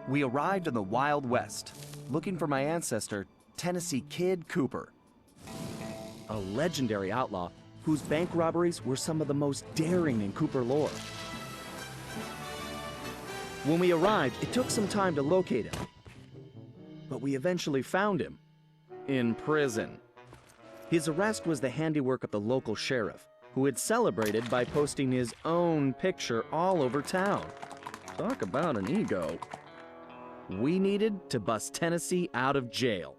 We arrived in the Wild West, looking for my ancestor, Tennessee Kid Cooper. A legendary outlaw whose bank robberies were some of the most daring in Cooper lore. When we arrived, it took some time to locate him. But we eventually found him. In prison. His arrest was the handiwork of the local sheriff, who had celebrated by posting his own picture all over town. Talk about an ego. We needed to bust Tennessee out of jail.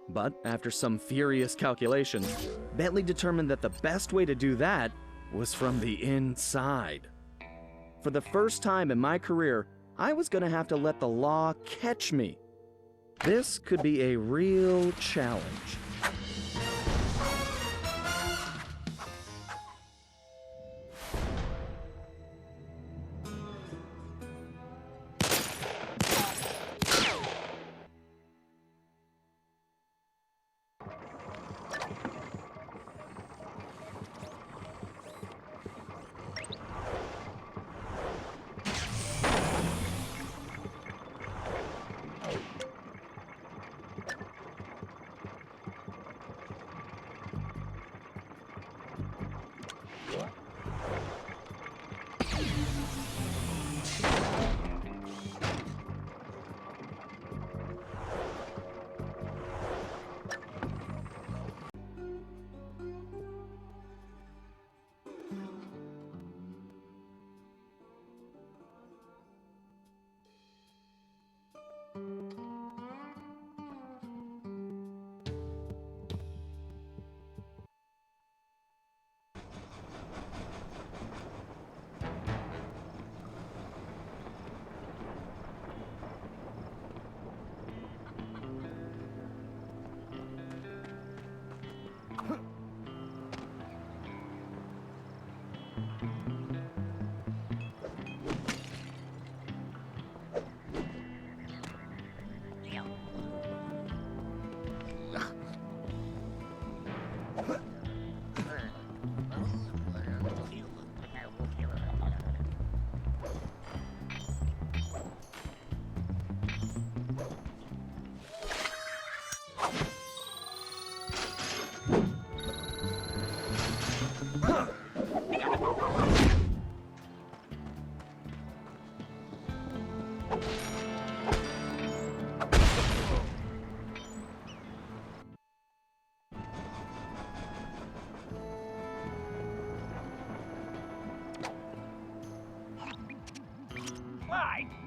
But after some furious calculations, Bentley determined that the best way to do that was from the inside. For the first time in my career, I was going to have to let the law catch me. This could be a real challenge.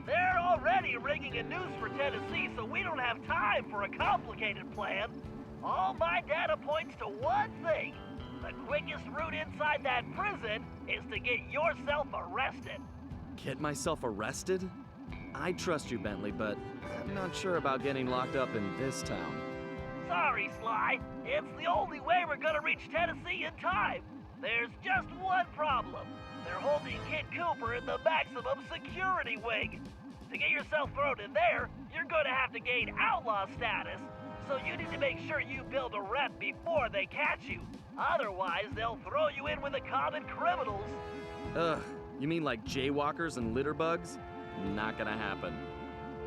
They're already rigging a noose for Tennessee, so we don't have time for a complicated plan. All my data points to one thing. The quickest route inside that prison is to get yourself arrested. Get myself arrested? I trust you, Bentley, but I'm not sure about getting locked up in this town. Sorry, Sly. It's the only way we're gonna reach Tennessee in time. There's just one problem. They're holding Kid Cooper in the maximum security wing. To get yourself thrown in there, you're gonna have to gain outlaw status. So you need to make sure you build a rep before they catch you. Otherwise, they'll throw you in with the common criminals. Ugh, you mean like jaywalkers and litterbugs? Not gonna happen.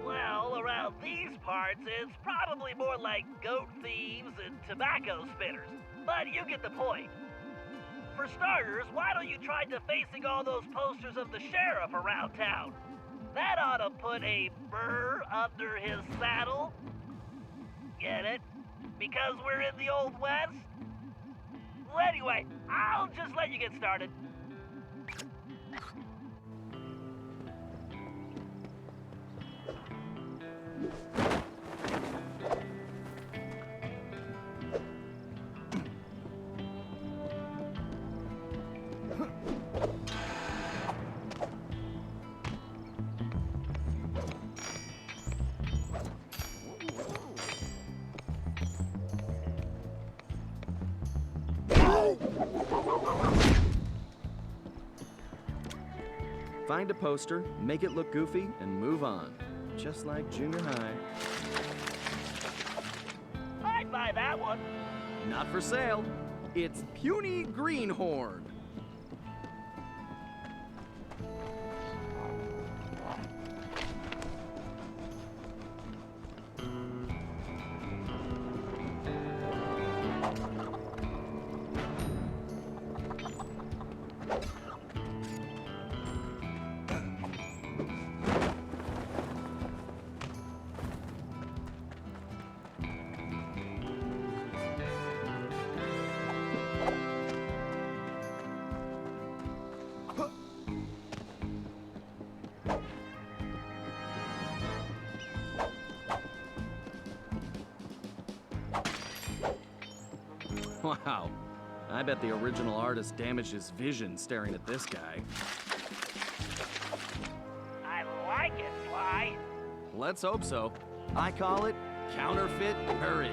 Well, around these parts, it's probably more like goat thieves and tobacco spitters. But you get the point. For starters, why don't you try defacing all those posters of the sheriff around town? That ought to put a burr under his saddle. Get it? Because we're in the Old West? Well, anyway, I'll just let you get started. Find a poster, make it look goofy, and move on. Just like junior high. I'd buy that one. Not for sale. It's Puny Greenhorn. Wow. I bet the original artist damaged his vision staring at this guy. I like it, Sly. Let's hope so. I call it counterfeit courage.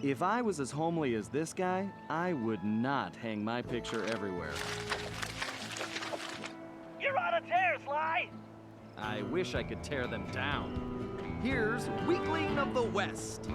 If I was as homely as this guy, I would not hang my picture everywhere. You're on a tear, Sly. I wish I could tear them down. Here's Weakling of the West.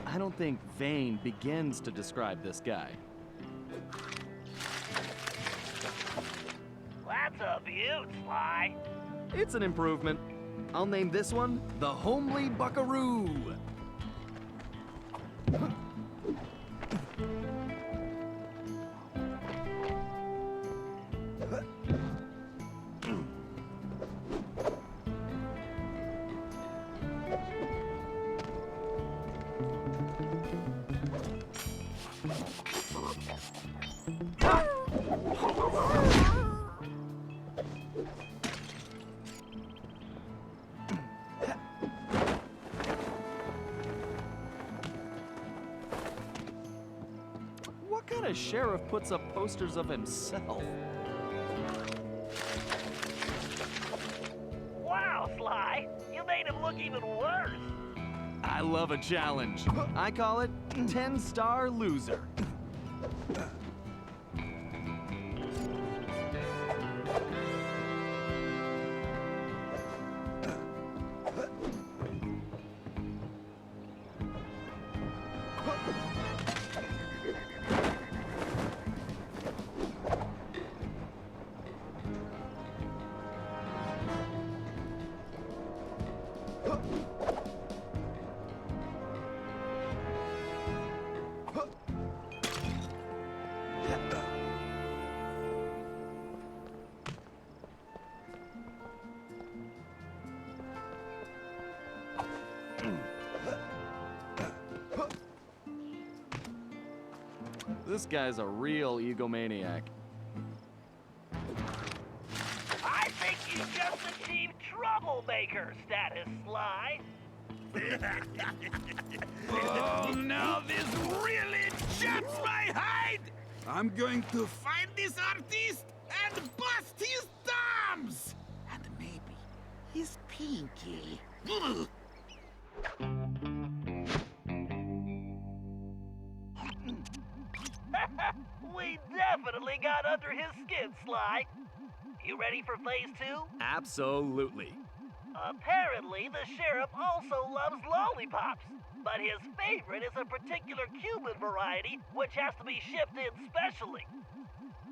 I don't think vain begins to describe this guy. That's a beaut, Sly. It's an improvement. I'll name this one the Homely Buckaroo. What kind of sheriff puts up posters of himself? Wow, Sly. You made him look even worse. I love a challenge. I call it 10-star loser. This guy's a real egomaniac. I think you just achieved troublemaker status, Sly. Oh, now this really chaps my hide! I'm going to find this artist and bust his thumbs! And maybe his pinky. Ugh. We definitely got under his skin, Sly. You ready for phase 2? Absolutely. Apparently, the sheriff also loves lollipops, but his favorite is a particular Cuban variety which has to be shipped in specially.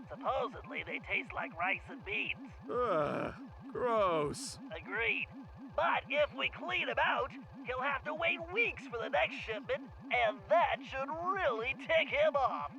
Supposedly, they taste like rice and beans. Ugh, gross. Agreed. But if we clean him out, he'll have to wait weeks for the next shipment, and that should really tick him off.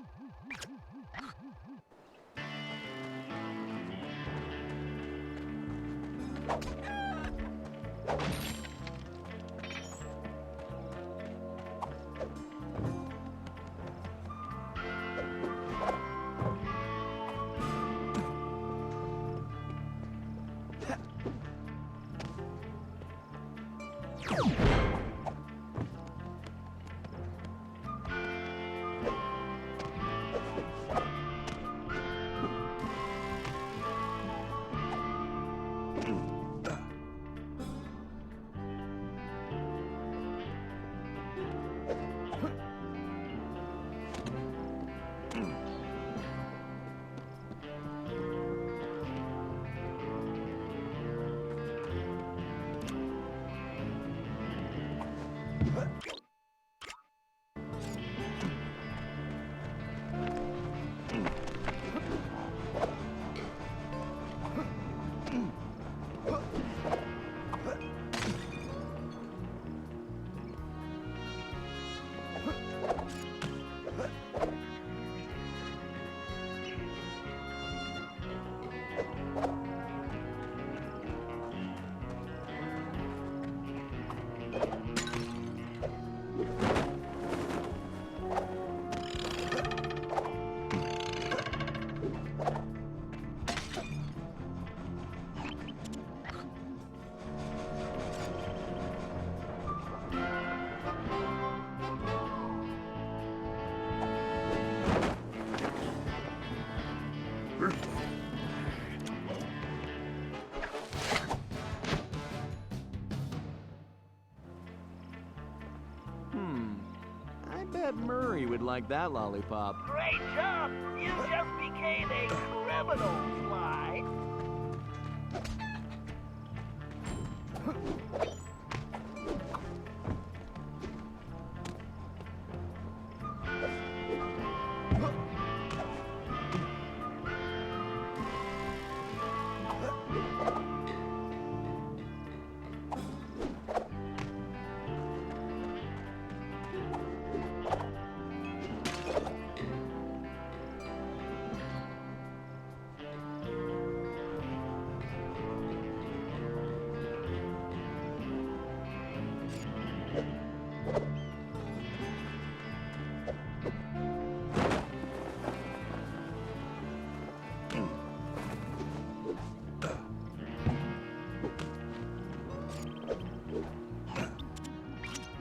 I bet Murray would like that lollipop. Great job! You just became a criminal, Sly.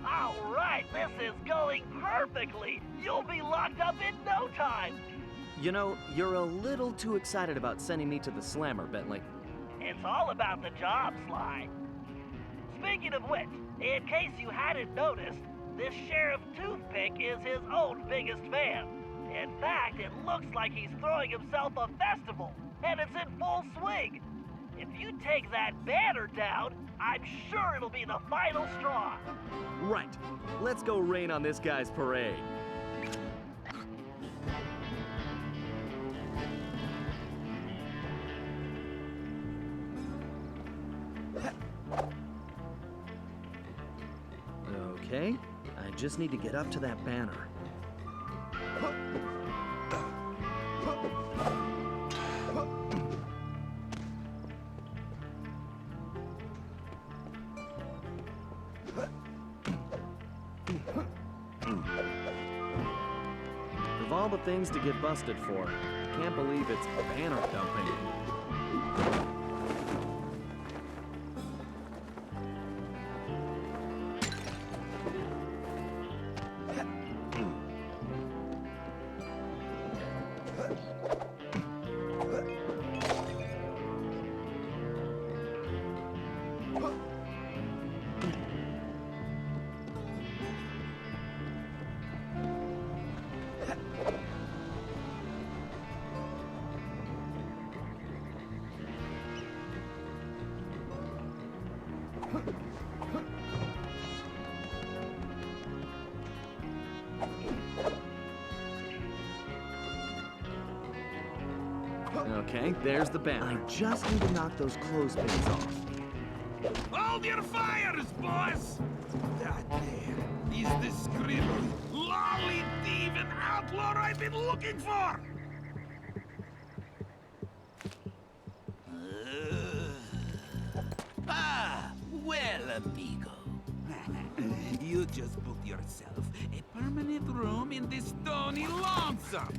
All right, this is going perfectly. You'll be locked up in no time. You know, you're a little too excited about sending me to the slammer, Bentley. It's all about the job, Sly. Speaking of which, in case you hadn't noticed, this Sheriff Toothpick is his own biggest fan. In fact, it looks like he's throwing himself a festival, and it's in full swing. If you take that banner down, I'm sure it'll be the final straw. Right. Let's go rain on this guy's parade. Okay, I just need to get up to that banner. Of all the things to get busted for, I can't believe it's banner dumping. Okay, there's the banner. I just need to knock those clothespins off. Hold your fires, boss! That there is the scribbled, lolly thief and outlaw I've been looking for! Well, amigo. You just booked yourself a permanent room in this stony lonesome.